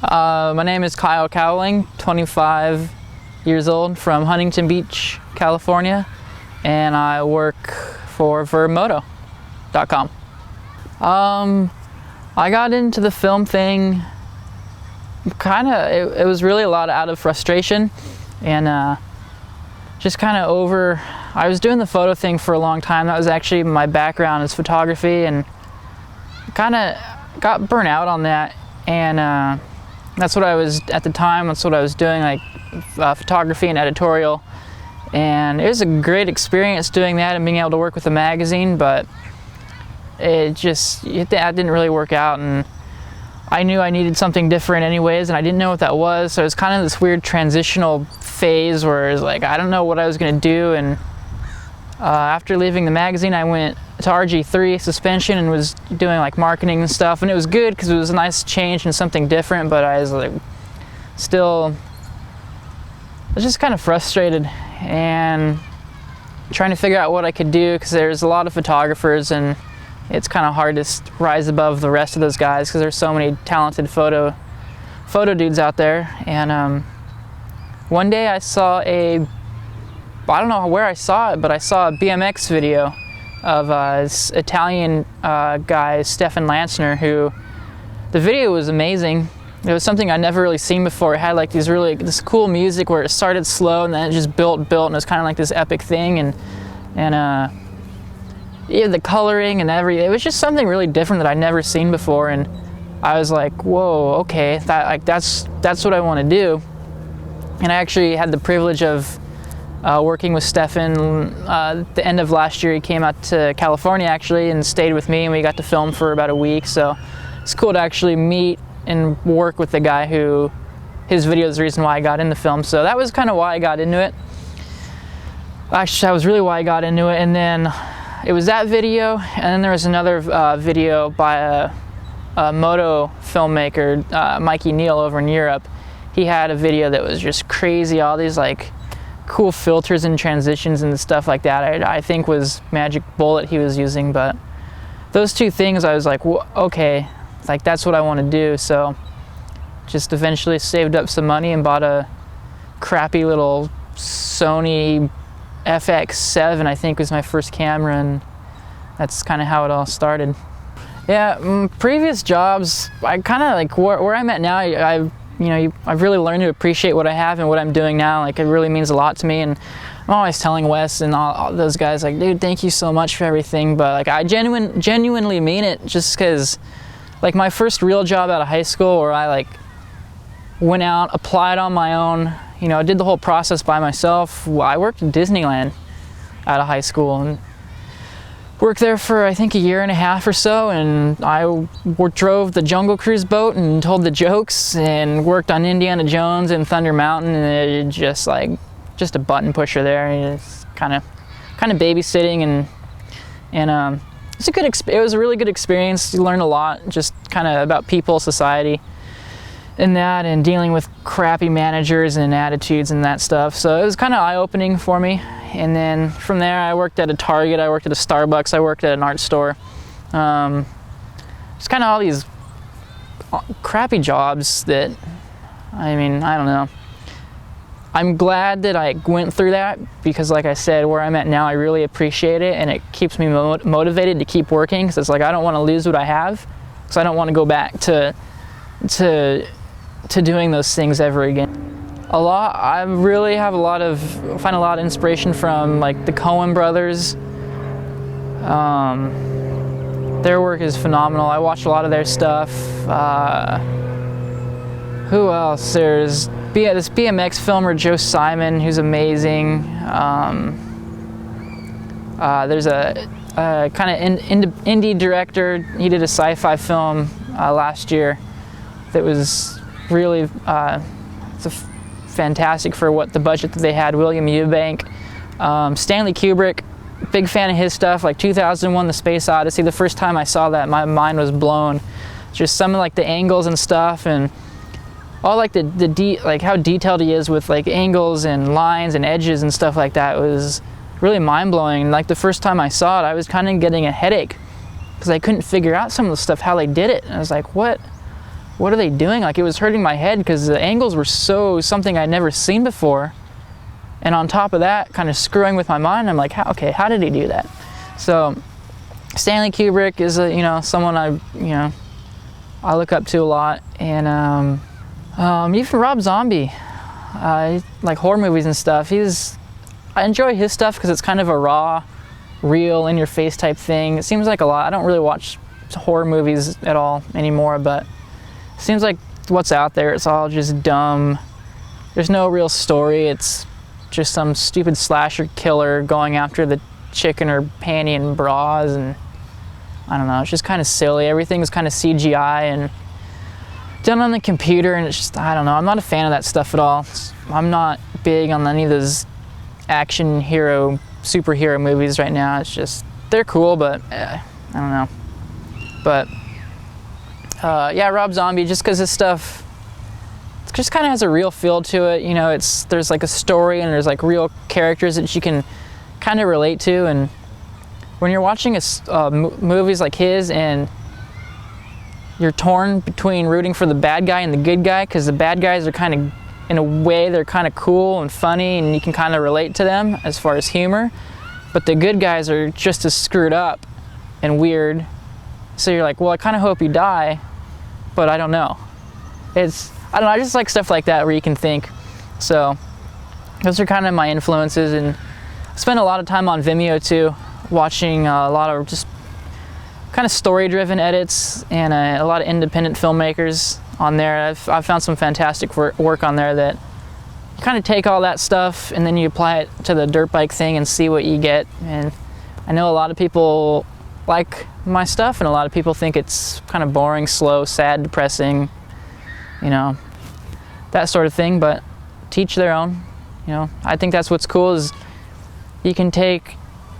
My name is Kyle Cowling, 25 years old, from Huntington Beach, California, and I work for Vurbmoto.com. I got into the film thing it was really a lot out of frustration and just kind of over. I was doing the photo thing for a long time. That was actually my background, is photography, and kind of got burnt out on that. And that's what I was, at the time, that's what I was doing, like photography and editorial. And it was a great experience doing that and being able to work with a magazine, but that didn't really work out. And I knew I needed something different anyways, and I didn't know what that was. So it was kind of this weird transitional phase where it was like, I don't know what I was going to do. And after leaving the magazine, I went to RG3 suspension and was doing like marketing and stuff, and it was good because it was a nice change and something different, but I was like I was just kind of frustrated and trying to figure out what I could do, because there's a lot of photographers and it's kind of hard to rise above the rest of those guys because there's so many talented photo dudes out there. And one day I saw I don't know where I saw it, but I saw a BMX video of this Italian guy, Stefan Lansner, who, the video was amazing. It was something I'd never really seen before. It had like this cool music where it started slow and then it just built, and it was kind of like this epic thing. And yeah, the coloring and it was just something really different that I'd never seen before. And I was like, whoa, okay, that's what I want to do. And I actually had the privilege of working with Stefan at the end of last year. He came out to California actually and stayed with me, and we got to film for about a week. So it's cool to actually meet and work with the guy who, his video is the reason why I got into film. So that was kind of why I got into it. Actually, that was really why I got into it. And then it was that video, and then there was another video by a moto filmmaker, Mikey Neal, over in Europe. He had a video that was just crazy, all these like cool filters and transitions and stuff like that. I think was Magic Bullet he was using, but those two things I was like, okay, like that's what I want to do. So just eventually saved up some money and bought a crappy little Sony FX7, I think was my first camera, and that's kind of how it all started. Yeah, previous jobs, I kind of like where I'm at now, I've really learned to appreciate what I have and what I'm doing now. Like, it really means a lot to me, and I'm always telling Wes and all those guys, like, dude, thank you so much for everything. But like, I genuinely mean it, just because like my first real job out of high school, where I like went out, applied on my own, did the whole process by myself. I worked in Disneyland out of high school and worked there for I think a year and a half or so, and I drove the Jungle Cruise boat and told the jokes and worked on Indiana Jones and Thunder Mountain, and it just a button pusher there. It's kind of babysitting, and it was a really good experience. You learn a lot, just kind of about people, society, and that, and dealing with crappy managers and attitudes and that stuff. So it was kind of eye-opening for me. And then from there, I worked at a Target, I worked at a Starbucks, I worked at an art store. Just kind of all these crappy jobs that, I don't know. I'm glad that I went through that, because like I said, where I'm at now, I really appreciate it, and it keeps me motivated to keep working, because it's like I don't want to lose what I have, because I don't want to go back to doing those things ever again. I really find a lot of inspiration from like the Coen brothers. Their work is phenomenal. I watch a lot of their stuff. Who else? There's this BMX filmer, Joe Simon, who's amazing. There's a kind of indie director. He did a sci-fi film last year that was really fantastic for what the budget that they had. William Eubank, Stanley Kubrick, big fan of his stuff, like 2001 The Space Odyssey. The first time I saw that, my mind was blown. Just some of like the angles and stuff, and all like like how detailed he is with like angles and lines and edges and stuff like that was really mind-blowing. Like the first time I saw it, I was kind of getting a headache because I couldn't figure out some of the stuff, how they did it. And I was like, what what are they doing? Like, it was hurting my head because the angles were something I'd never seen before. And on top of that, kind of screwing with my mind, I'm like, how did he do that? So Stanley Kubrick is someone I look up to a lot, and even Rob Zombie, like horror movies and stuff. I enjoy his stuff because it's kind of a raw, real, in-your-face type thing. It seems like a lot. I don't really watch horror movies at all anymore, but it seems like what's out there, it's all just dumb. There's no real story. It's just some stupid slasher killer going after the chick in her panty and bras, and I don't know, it's just kind of silly. Everything's kind of CGI and done on the computer, and it's just, I don't know, I'm not a fan of that stuff at all. I'm not big on any of those action hero, superhero movies right now. It's just, they're cool, but I don't know. But yeah, Rob Zombie, just because his stuff, it just kind of has a real feel to it. You know, there's like a story, and there's like real characters that you can kind of relate to. And when you're watching movies like his, and you're torn between rooting for the bad guy and the good guy, because the bad guys are kind of, in a way, they're kind of cool and funny, and you can kind of relate to them as far as humor. But the good guys are just as screwed up and weird. So you're like, well, I kind of hope you die, but I don't know. I don't know, I just like stuff like that where you can think. So those are kind of my influences, and I spend a lot of time on Vimeo too, watching a lot of just kind of story-driven edits, and a lot of independent filmmakers on there. I've found some fantastic work on there that you kind of take all that stuff and then you apply it to the dirt bike thing and see what you get. And I know a lot of people like my stuff, and a lot of people think it's kind of boring, slow, sad, depressing, you know, that sort of thing, but teach their own. You know, I think that's what's cool, is you can take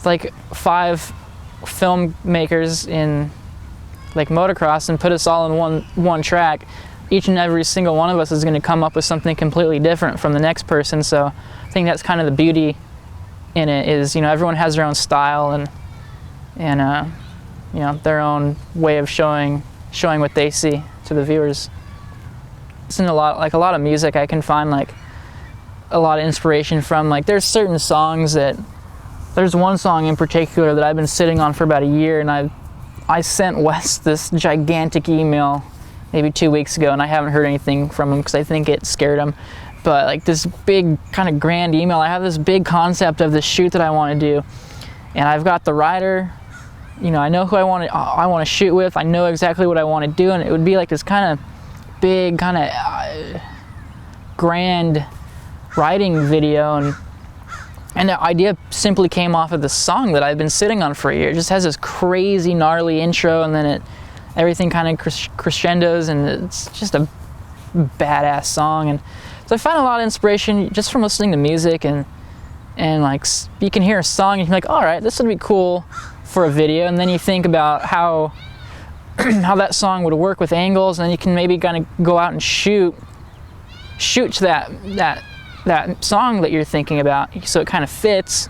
like 5 filmmakers in like motocross and put us all in one track. Each and every single one of us is going to come up with something completely different from the next person. So I think that's kind of the beauty in it, is, you know, everyone has their own style and you know, their own way of showing what they see to the viewers. Listen to a lot of music. I can find like a lot of inspiration from, like, there's certain songs that, there's one song in particular that I've been sitting on for about a year, and I sent Wes this gigantic email maybe 2 weeks ago, and I haven't heard anything from him because I think it scared him. But like this big kind of grand email, I have this big concept of this shoot that I want to do, and I've got the rider, you know, I know who I want to shoot with, I know exactly what I want to do, and it would be like this kind of big, kind of grand riding video, and the idea simply came off of the song that I've been sitting on for a year. It just has this crazy, gnarly intro, and then everything kind of crescendos, and it's just a badass song. And so I found a lot of inspiration just from listening to music, and like, you can hear a song and you're like, all right, this would be cool for a video, and then you think about how that song would work with angles, and then you can maybe kind of go out and shoot to that song that you're thinking about, so it kind of fits.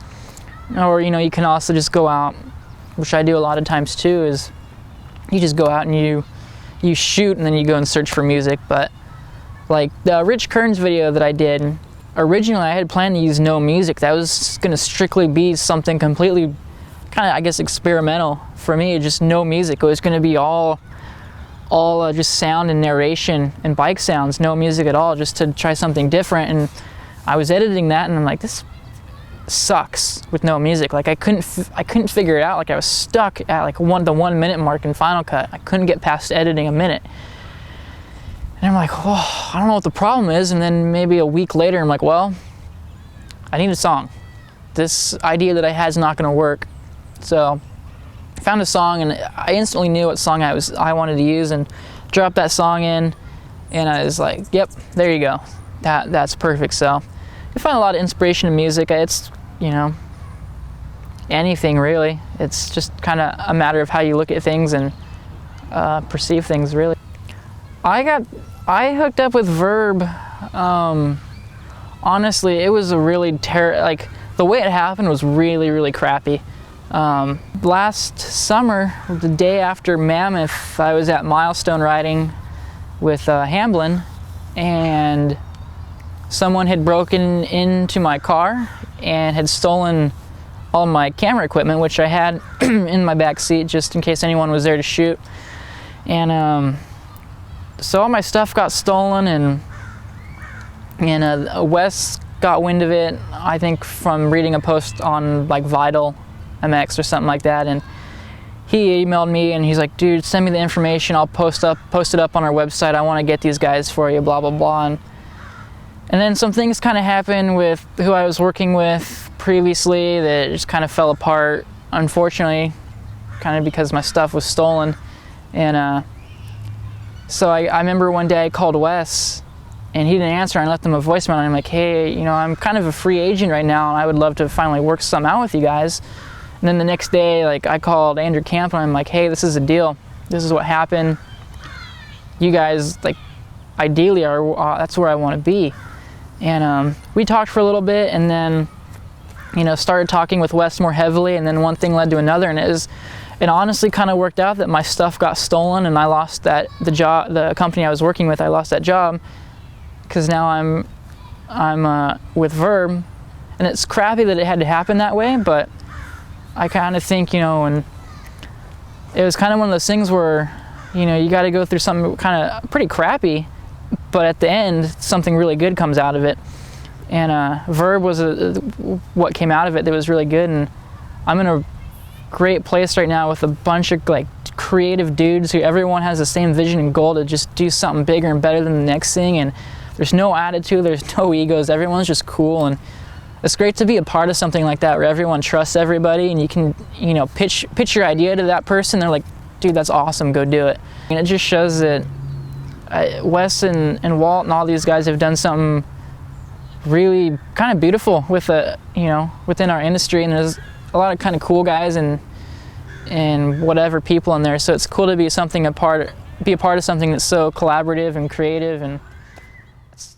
Or, you know, you can also just go out, which I do a lot of times too, is you just go out and you shoot, and then you go and search for music. But like the Rich Kearns video that I did, originally I had planned to use no music. That was going to strictly be something completely kind of, I guess, experimental for me, just no music. It was going to be all just sound and narration and bike sounds, no music at all, just to try something different. And I was editing that, and I'm like, this sucks with no music. Like, I couldn't figure it out. Like, I was stuck at like the 1 minute mark in Final Cut. I couldn't get past editing a minute. And I'm like, oh, I don't know what the problem is. And then maybe a week later, I'm like, well, I need a song. This idea that I had is not going to work. So I found a song, and I instantly knew what song I wanted to use, and dropped that song in, and I was like, yep, there you go. That's perfect. So you find a lot of inspiration in music. It's, you know, anything really. It's just kind of a matter of how you look at things and perceive things, really. I hooked up with Vurb. Honestly, it was a really like, the way it happened was really, really crappy. Last summer, the day after Mammoth, I was at Milestone riding Hamblin, and someone had broken into my car and had stolen all my camera equipment, which I had in my back seat just in case anyone was there to shoot. And so all my stuff got stolen, and Wes got wind of it, I think from reading a post on like Vital MX or something like that, and he emailed me and he's like, dude, send me the information, I'll post it up on our website, I want to get these guys for you, blah blah blah. And then some things kind of happened with who I was working with previously that just kind of fell apart, unfortunately, kind of because my stuff was stolen. And so I remember one day I called Wes and he didn't answer, and I left him a voicemail, and I'm like, hey, you know, I'm kind of a free agent right now and I would love to finally work something out with you guys. And then the next day, like, I called Andrew Camp and I'm like, hey, this is a deal. This is what happened. You guys, like, ideally are, that's where I want to be. And we talked for a little bit, and then, you know, started talking with Wes more heavily, and then one thing led to another, and it honestly kind of worked out that my stuff got stolen and I lost the company I was working with, I lost that job, because now I'm with Vurb, and it's crappy that it had to happen that way, but I kind of think, you know, and it was kind of one of those things where, you know, you got to go through something kind of pretty crappy, but at the end, something really good comes out of it. And Vurb was what came out of it that was really good, and I'm in a great place right now with a bunch of like creative dudes who everyone has the same vision and goal to just do something bigger and better than the next thing, and there's no attitude, there's no egos, everyone's just cool. And it's great to be a part of something like that where everyone trusts everybody, and you can, you know, pitch your idea to that person, they're like, dude, that's awesome, go do it. And it just shows that Wes and Walt and all these guys have done something really kind of beautiful with you know, within our industry, and there's a lot of kind of cool guys and whatever people in there, so it's cool to be a part of something that's so collaborative and creative, and it's